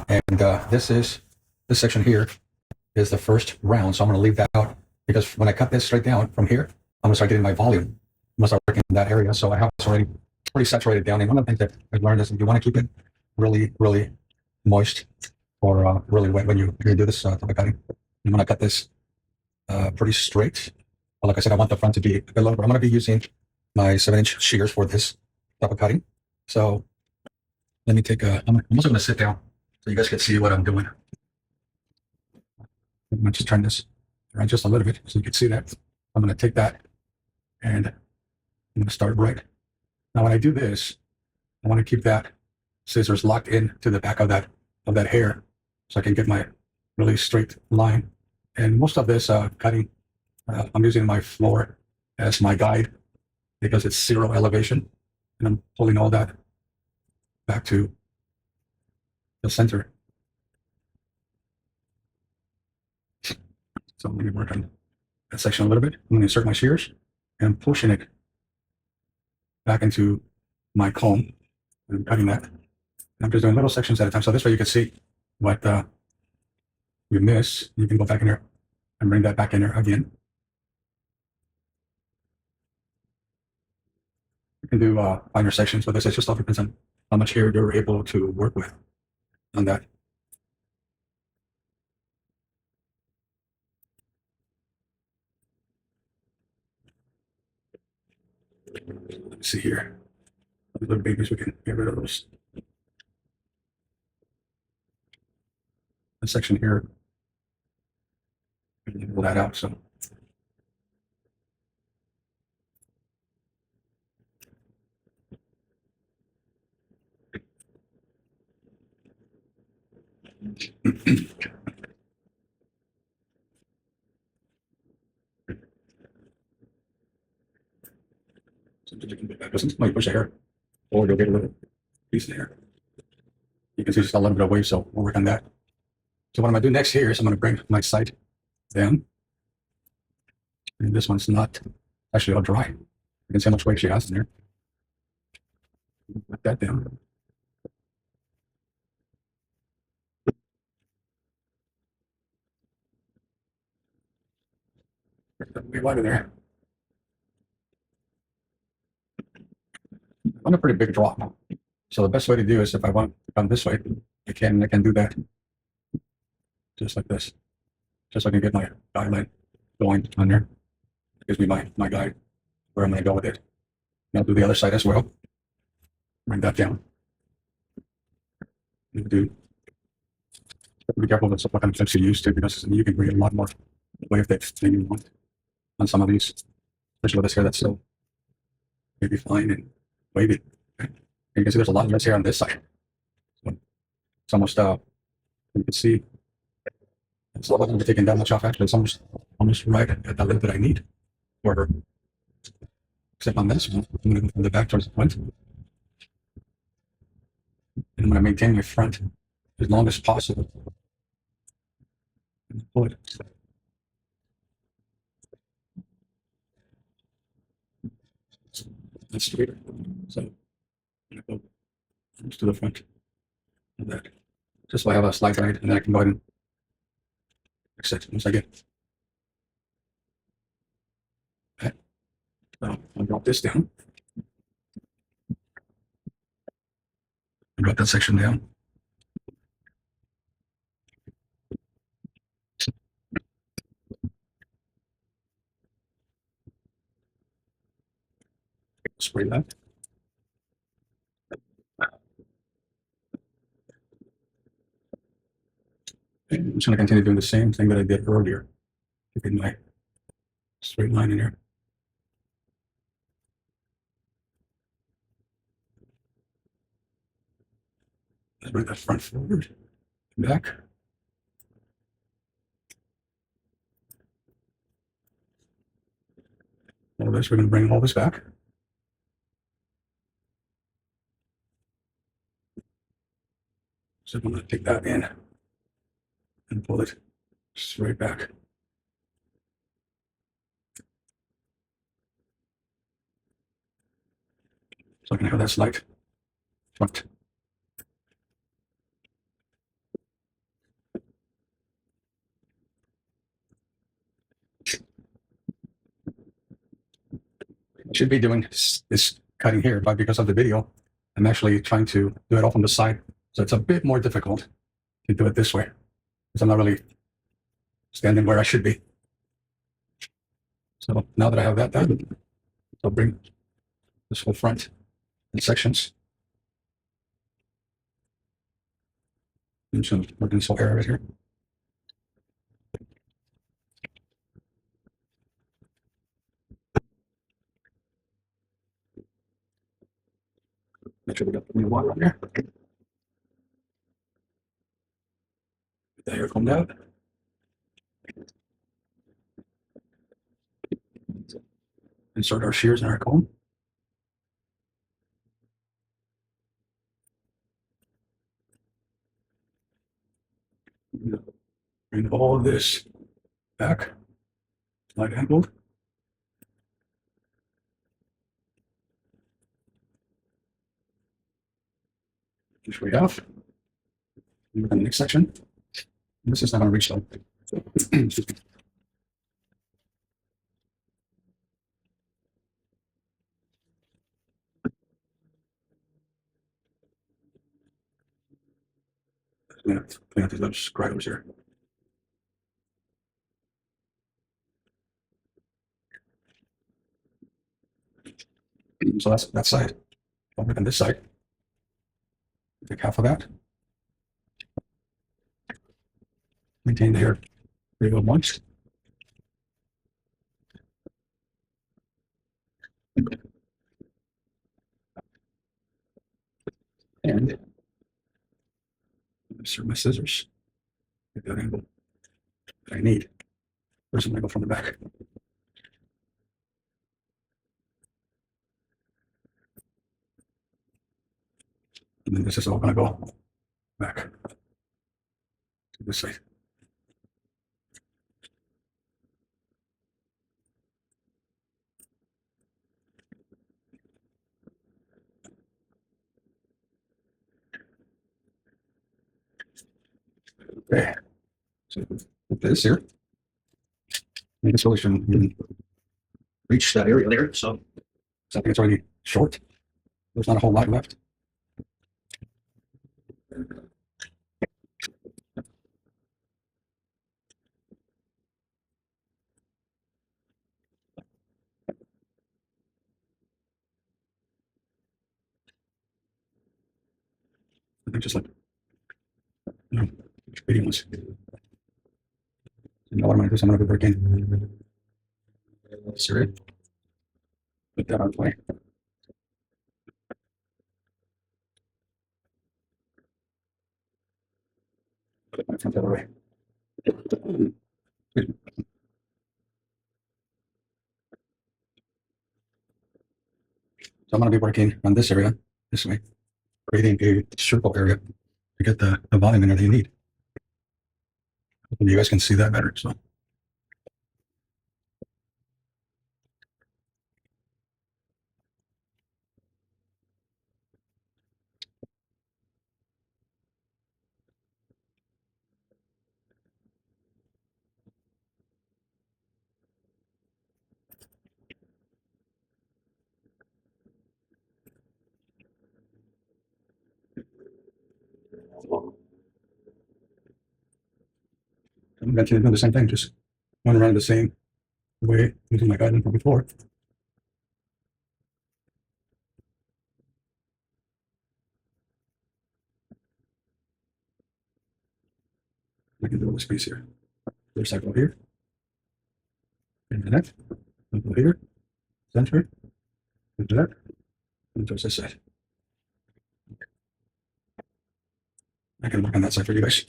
And this section here is the first round. So I'm going to leave that out because when I cut this straight down from here, I'm going to start getting my volume. I'm going to start working in that area. So I have this already pretty saturated down. And one of the things that I've learned is if you want to keep it really, really moist or really wet when you do this type of cutting, I'm going to cut this pretty straight. But like I said, I want the front to be a bit low, but I'm going to be using my 7-inch shears for this type of cutting. So let me take I'm also going to sit down so you guys can see what I'm doing. I'm going to just turn this around just a little bit so you can see that. I'm going to take that and I'm going to start right. Now, when I do this, I want to keep that scissors locked in to the back of that hair so I can get my really straight line. And most of this cutting, I'm using my floor as my guide because it's 0 elevation. And I'm pulling all that back to the center. So let me work on that section a little bit. I'm going to insert my shears and I'm pushing it back into my comb. I'm cutting that. And I'm just doing little sections at a time. So this way you can see what you miss. You can go back in there and bring that back in there again. You can do finer sections, but this is just all depends on how much hair you're able to work with on that. Let me see here. Little babies, we can get rid of those. This section here, pull that out. So sometimes push the hair, or you'll get a little piece of hair. You can see just a little bit of wave, so we'll work on that. So what I'm gonna do next here is I'm gonna bring my sight down. And this one's not actually all dry. You can see how much wave she has in there. Put that down. Way wider there. I'm a pretty big drop. So the best way to do is if I want to come this way, I can do that. Just like this. Just so I can get my guideline going on there. It gives me my guide where I'm gonna go with it. And I'll do the other side as well. Bring that down. Do be careful with what kind of clips you use too, because you can create a lot more wave depth than you want on some of these, especially with this hair that's still maybe fine and wavy. And you can see there's a lot less hair on this side. So it's almost you can see it's not like taking that much off. Actually, it's almost right at the length that I need for her. Except on this one, I'm going to go from the back towards the front. And I'm going to maintain my front as long as possible. And pull it. That's straighter. So I'm going to go almost to the front of that. Just so I have a slide guide, and then I can go ahead and fix it once I get. Okay. I'll drop this down. Drop that section down. Spray that. And I'm just going to continue doing the same thing that I did earlier. Keeping my straight line in here. Let's bring that front forward, back. All this, we're going to bring all this back. So I'm going to take that in and pull it straight back. So I can have that slight front. should be doing this cutting here, but because of the video, I'm actually trying to do it all from the side. So it's a bit more difficult to do it this way because I'm not really standing where I should be. So now that I have that done, I'll bring this whole front in sections. I'm just going to work in this whole area right here. Make sure we got plenty of water on there. Get the hair combed out. Insert our shears in our comb. Bring all of this back, slight angled. Just right off. And the next section. This is not going to reach though. Excuse me. Clean out these little scribes here. So that's that side. Over on this side. Take half of that. Maintain the hair pretty well moist. And insert my scissors. Get that angle that I need. There's an angle from the back. And then this is all going to go back to this side. Okay, so with this here, I think this really shouldn't even reach that area there. So I think it's already short. There's not a whole lot left. I think just like, big ones. You know what I'm going to do? So I'm going to be working. Sorry. Put that on play. Put my front the other way. So I'm going to be working on this area, this way, creating a circle area to get the volume in there that you need. And you guys can see that better. So I'm going to do the same thing, just run around the same way using my guidance from before. I can do this piece here. First I go here, into that, I go here, center, into that, and towards this side. I can work on that side for you guys.